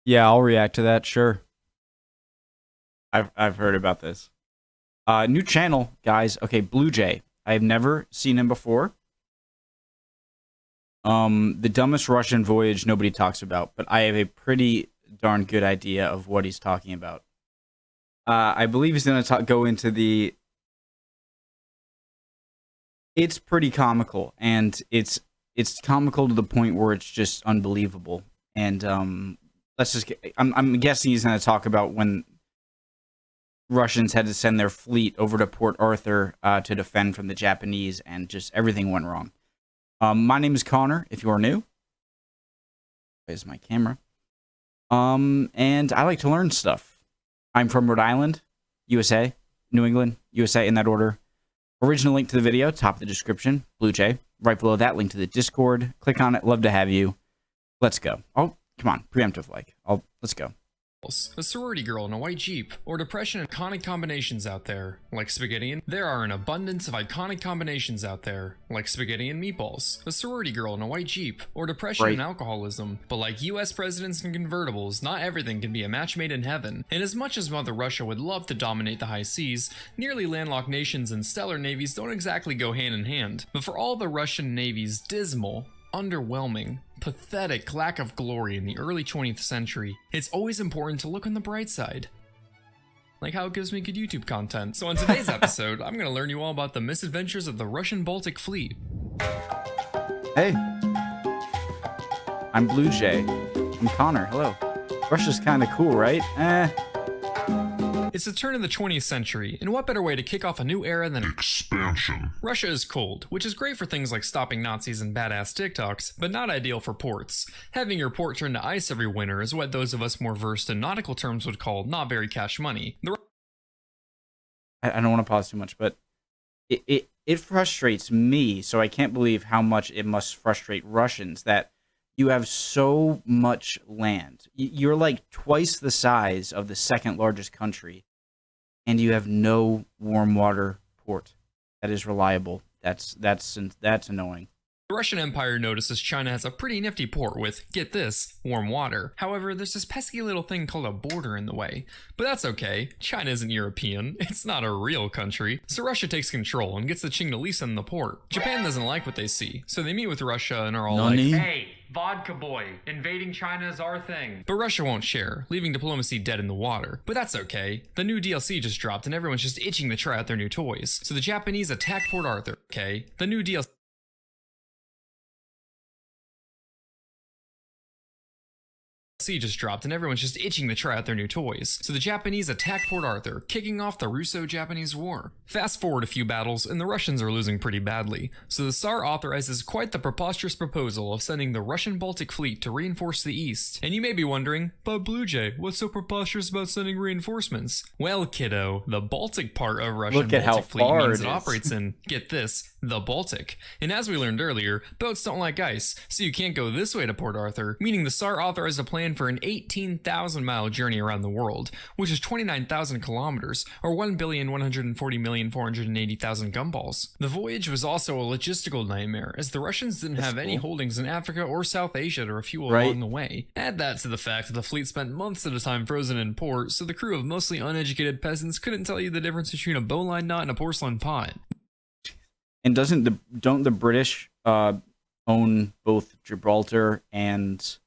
Yeah, I'll react to that. Sure. I've heard about this. New channel, guys. Okay, Blue Jay. I've never seen him before. The dumbest Russian voyage nobody talks about, but I have a pretty darn good idea of what he's talking about. I believe he's going to go into the. It's pretty comical, and it's comical to the point where it's just unbelievable. And let's just. I'm guessing he's going to talk about when Russians had to send their fleet over to Port Arthur to defend from the Japanese, and just everything went wrong. My name is Connor. If you are new, there's my camera. And I like to learn stuff. I'm from Rhode Island, USA, New England, USA, in that order. Original link to the video, top of the description, Blue Jay. Right below that, link to the Discord. Click on it. Love to have you. Let's go. Oh, come on, preemptive like. Let's go. A sorority girl in a white Jeep, or depression and iconic combinations out there, like spaghetti and... There are an abundance of iconic combinations out there, like spaghetti and meatballs, a sorority girl in a white Jeep, or depression and alcoholism. But like US presidents and convertibles, not everything can be a match made in heaven. And as much as Mother Russia would love to dominate the high seas, nearly landlocked nations and stellar navies don't exactly go hand in hand. But for all the Russian Navy's dismal, underwhelming, pathetic lack of glory in the early 20th century, it's always important to look on the bright side. Like how it gives me good YouTube content. So in today's episode, I'm gonna learn you all about the misadventures of the Russian Baltic Fleet. Hey. I'm Blue Jay. I'm Connor. Hello. Russia's kind of cool, right? It's the turn of the 20th century, and what better way to kick off a new era than expansion? Russia is cold, which is great for things like stopping Nazis and badass TikToks, but not ideal for ports. Having your port turn to ice every winter is what those of us more versed in nautical terms would call not very cash money. I don't want to pause too much, but it frustrates me, so I can't believe how much it must frustrate Russians that you have so much land. You're like twice the size of the second largest country, and you have no warm water port that is reliable. That's annoying. The Russian Empire notices China has a pretty nifty port with, get this, warm water. However, there's this pesky little thing called a border in the way. But that's okay, China isn't European, it's not a real country, so Russia takes control and gets the Qing in the port. Japan doesn't like what they see, so they meet with Russia and are all like, hey, vodka boy, invading China is our thing. But Russia won't share, leaving diplomacy dead in the water. But that's okay, the new DLC just dropped and everyone's just itching to try out their new toys. So the Japanese attack Port Arthur, okay? The new DLC just dropped and everyone's just itching to try out their new toys. So the Japanese attack Port Arthur, kicking off the Russo-Japanese War. Fast forward a few battles and the Russians are losing pretty badly. So the Tsar authorizes quite the preposterous proposal of sending the Russian Baltic Fleet to reinforce the East. And you may be wondering, but Blue Jay, what's so preposterous about sending reinforcements? Well, kiddo, the Baltic part of Russian Baltic Fleet means it operates in, get this, the Baltic. And as we learned earlier, boats don't like ice, so you can't go this way to Port Arthur, meaning the Tsar authorized a plan for an 18,000 mile journey around the world, which is 29,000 kilometers, or 1,140,480,000 gumballs. The voyage was also a logistical nightmare, as the Russians didn't have any holdings in Africa or South Asia to refuel along the way. Add that to the fact that the fleet spent months at a time frozen in port, so the crew of mostly uneducated peasants couldn't tell you the difference between a bowline knot and a porcelain pot. And don't the British own both Gibraltar and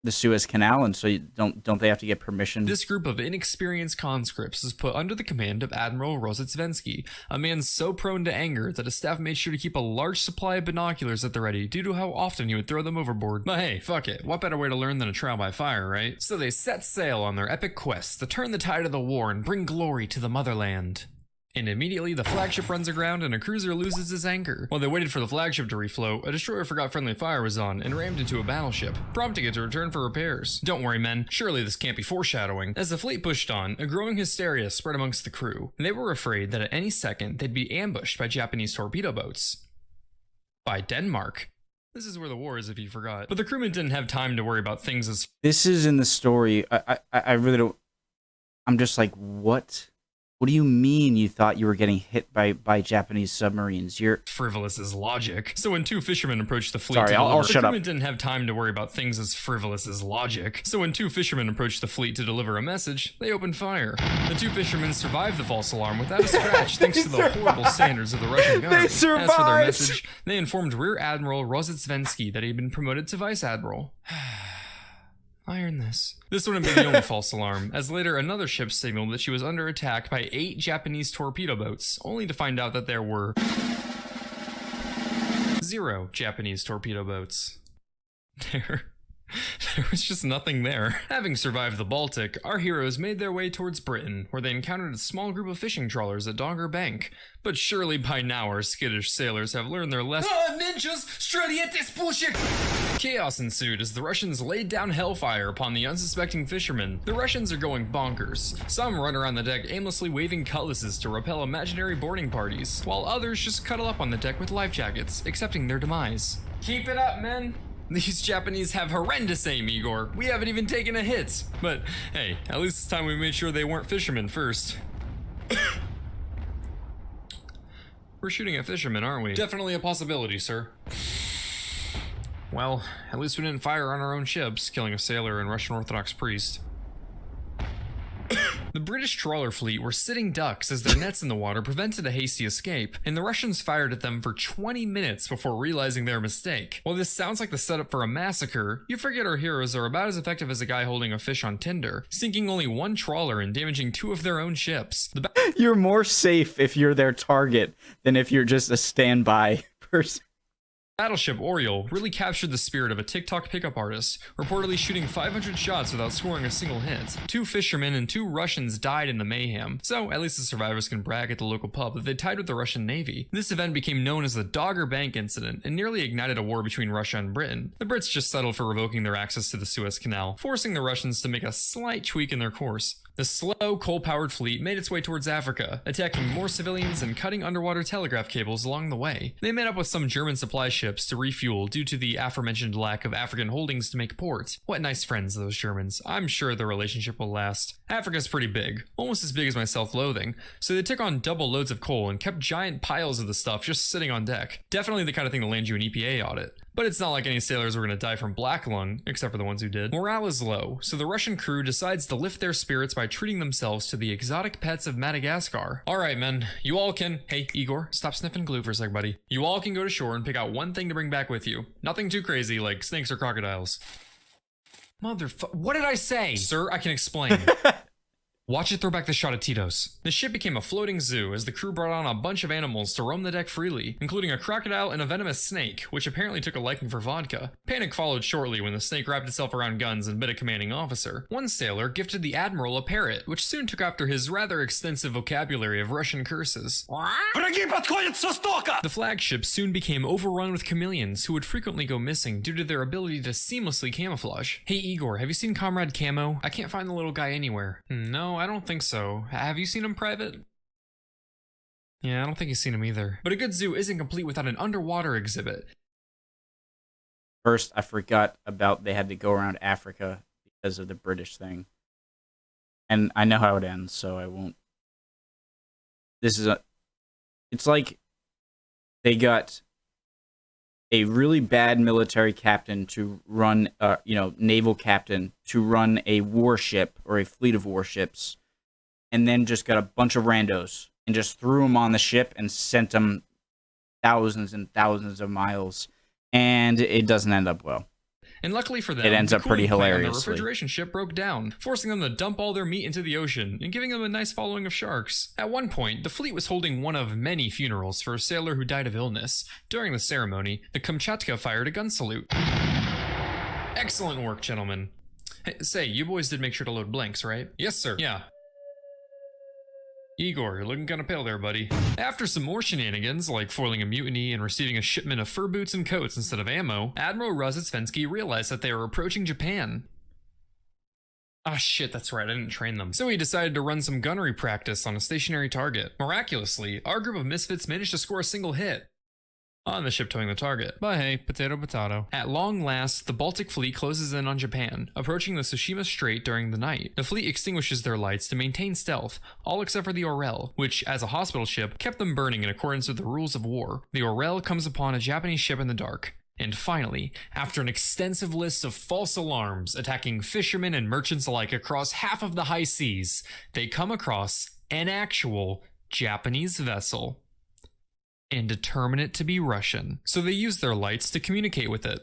the Suez Canal, and so don't they have to get permission? This group of inexperienced conscripts is put under the command of Admiral Rozhetsvensky, a man so prone to anger that his staff made sure to keep a large supply of binoculars at the ready due to how often he would throw them overboard. But hey, fuck it, what better way to learn than a trial by fire, right? So they set sail on their epic quest to turn the tide of the war and bring glory to the motherland. And immediately, the flagship runs aground and a cruiser loses its anchor. While they waited for the flagship to refloat, a destroyer forgot friendly fire was on and rammed into a battleship, prompting it to return for repairs. Don't worry, men, surely this can't be foreshadowing. As the fleet pushed on, a growing hysteria spread amongst the crew. They were afraid that at any second they'd be ambushed by Japanese torpedo boats. By Denmark. This is where the war is, if you forgot. But the crewmen didn't have time to worry about things as... This is in the story. I really don't... I'm just like, what What do you mean you thought you were getting hit by Japanese submarines? You're Frivolous as logic. So when two fishermen approached the fleet Sorry, to I'll deliver, shut the up. crewmen didn't have time to worry about things as frivolous as logic. So when two fishermen approached the fleet to deliver a message, they opened fire. The two fishermen survived the false alarm without a scratch thanks to the horrible standards of the Russian guard. As for their message, they informed Rear Admiral Rozhetsvensky that he had been promoted to Vice Admiral. I earned this. This wouldn't be the only false alarm, as later another ship signaled that she was under attack by 8 Japanese torpedo boats, only to find out that there were 0 Japanese torpedo boats. There was just nothing there. Having survived the Baltic, our heroes made their way towards Britain, where they encountered a small group of fishing trawlers at Dogger Bank. But surely by now our skittish sailors have learned their lesson. Ninjas! Stradiates bullshit! Chaos ensued as the Russians laid down hellfire upon the unsuspecting fishermen. The Russians are going bonkers. Some run around the deck aimlessly waving cutlasses to repel imaginary boarding parties, while others just cuddle up on the deck with life jackets, accepting their demise. Keep it up, men! These Japanese have horrendous aim, Igor. We haven't even taken a hit. But hey, at least this time we made sure they weren't fishermen first. We're shooting at fishermen, aren't we? Definitely a possibility, sir. Well, at least we didn't fire on our own ships, killing a sailor and Russian Orthodox priest. The British trawler fleet were sitting ducks as their nets in the water prevented a hasty escape, and the Russians fired at them for 20 minutes before realizing their mistake. While this sounds like the setup for a massacre, you forget our heroes are about as effective as a guy holding a fish on Tinder, sinking only 1 trawler and damaging 2 of their own ships. You're more safe if you're their target than if you're just a standby person. Battleship Oriole really captured the spirit of a TikTok pickup artist, reportedly shooting 500 shots without scoring a single hit. 2 fishermen and 2 Russians died in the mayhem, so at least the survivors can brag at the local pub that they tied with the Russian Navy. This event became known as the Dogger Bank incident and nearly ignited a war between Russia and Britain. The Brits just settled for revoking their access to the Suez Canal, forcing the Russians to make a slight tweak in their course. The slow, coal-powered fleet made its way towards Africa, attacking more civilians and cutting underwater telegraph cables along the way. They met up with some German supply ships to refuel due to the aforementioned lack of African holdings to make port. What nice friends, those Germans. I'm sure their relationship will last. Africa's pretty big, almost as big as my self-loathing, so they took on double loads of coal and kept giant piles of the stuff just sitting on deck. Definitely the kind of thing to land you an EPA audit. But it's not like any sailors were going to die from black lung, except for the ones who did. Morale is low, so the Russian crew decides to lift their spirits by treating themselves to the exotic pets of Madagascar. Alright men, you all can— hey Igor, stop sniffing glue for a sec buddy. You all can go to shore and pick out one thing to bring back with you. Nothing too crazy like snakes or crocodiles. What did I say? Sir, I can explain. Watch it throw back the shot at Tito's. The ship became a floating zoo as the crew brought on a bunch of animals to roam the deck freely, including a crocodile and a venomous snake, which apparently took a liking for vodka. Panic followed shortly when the snake wrapped itself around guns and bit a commanding officer. One sailor gifted the admiral a parrot, which soon took after his rather extensive vocabulary of Russian curses. The flagship soon became overrun with chameleons who would frequently go missing due to their ability to seamlessly camouflage. Hey Igor, have you seen Comrade Camo? I can't find the little guy anywhere. No, I don't think so. Have you seen him private? Yeah, I don't think you've seen him either. But a good zoo isn't complete without an underwater exhibit. First, I forgot about they had to go around Africa because of the British thing. And I know how it ends, so I won't. It's like they got a really bad military captain to run, naval captain to run a warship or a fleet of warships, and then just got a bunch of randos and just threw them on the ship and sent them thousands and thousands of miles, and it doesn't end up well. And luckily for them, it ends up pretty hilariously. The refrigeration ship broke down, forcing them to dump all their meat into the ocean and giving them a nice following of sharks. At one point, the fleet was holding one of many funerals for a sailor who died of illness. During the ceremony, the Kamchatka fired a gun salute. Excellent work, gentlemen. Hey, say, you boys did make sure to load blanks, right? Yes, sir. Yeah. Igor, you're looking kinda pale there, buddy. After some more shenanigans, like foiling a mutiny and receiving a shipment of fur boots and coats instead of ammo, Admiral Rozhetsvensky realized that they were approaching Japan. Ah shit, that's right, I didn't train them. So he decided to run some gunnery practice on a stationary target. Miraculously, our group of misfits managed to score a single hit. on the ship towing the target. But hey, potato potato. At long last, the Baltic fleet closes in on Japan, approaching the Tsushima Strait during the night. The fleet extinguishes their lights to maintain stealth, all except for the Orel, which, as a hospital ship, kept them burning in accordance with the rules of war. The Orel comes upon a Japanese ship in the dark. And finally, after an extensive list of false alarms attacking fishermen and merchants alike across half of the high seas, they come across an actual Japanese vessel and determine it to be Russian. So they use their lights to communicate with it.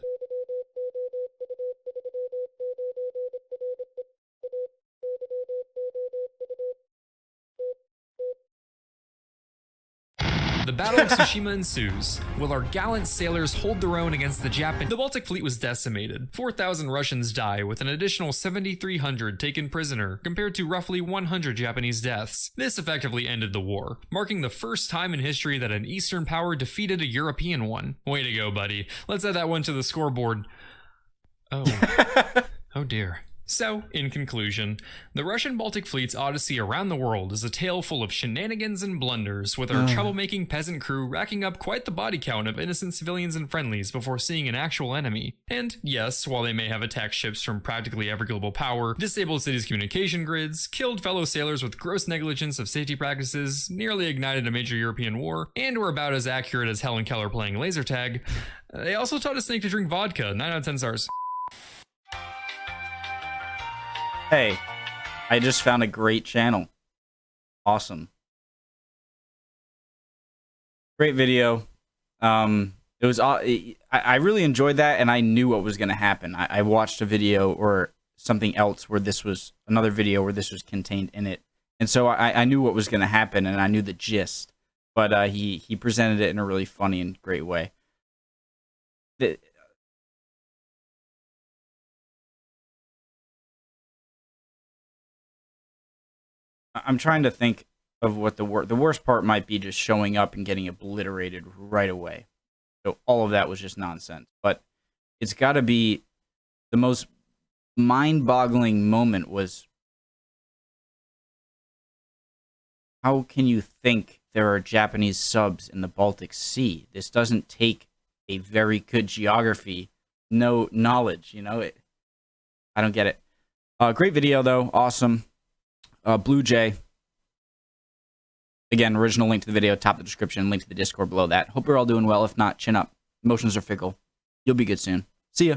The Battle of Tsushima ensues. Will our gallant sailors hold their own against the Japanese? The Baltic fleet was decimated. 4,000 Russians die, with an additional 7,300 taken prisoner, compared to roughly 100 Japanese deaths. This effectively ended the war, marking the first time in history that an Eastern power defeated a European one. Way to go, buddy. Let's add that one to the scoreboard. Oh. Oh dear. So, in conclusion, the Russian Baltic fleet's odyssey around the world is a tale full of shenanigans and blunders, with our troublemaking peasant crew racking up quite the body count of innocent civilians and friendlies before seeing an actual enemy. And yes, while they may have attacked ships from practically every global power, disabled cities' communication grids, killed fellow sailors with gross negligence of safety practices, nearly ignited a major European war, and were about as accurate as Helen Keller playing laser tag, they also taught a snake to drink vodka. 9 out of 10 stars. Hey, I just found a great channel. Awesome. Great video. It was. I really enjoyed that, and I knew what was going to happen. I watched a video or something else where this was another video where this was contained in it, and so I knew what was going to happen, and I knew the gist. But he presented it in a really funny and great way. I'm trying to think of what the worst part might be, just showing up and getting obliterated right away. So all of that was just nonsense. But it's got to be the most mind-boggling moment was, how can you think there are Japanese subs in the Baltic Sea? This doesn't take a very good geography, no knowledge, you know? I don't get it. Great video, though. Awesome. Blue Jay. Again, original link to the video, top of the description, link to the Discord below that. Hope you're all doing well. If not, chin up. Emotions are fickle. You'll be good soon. See ya.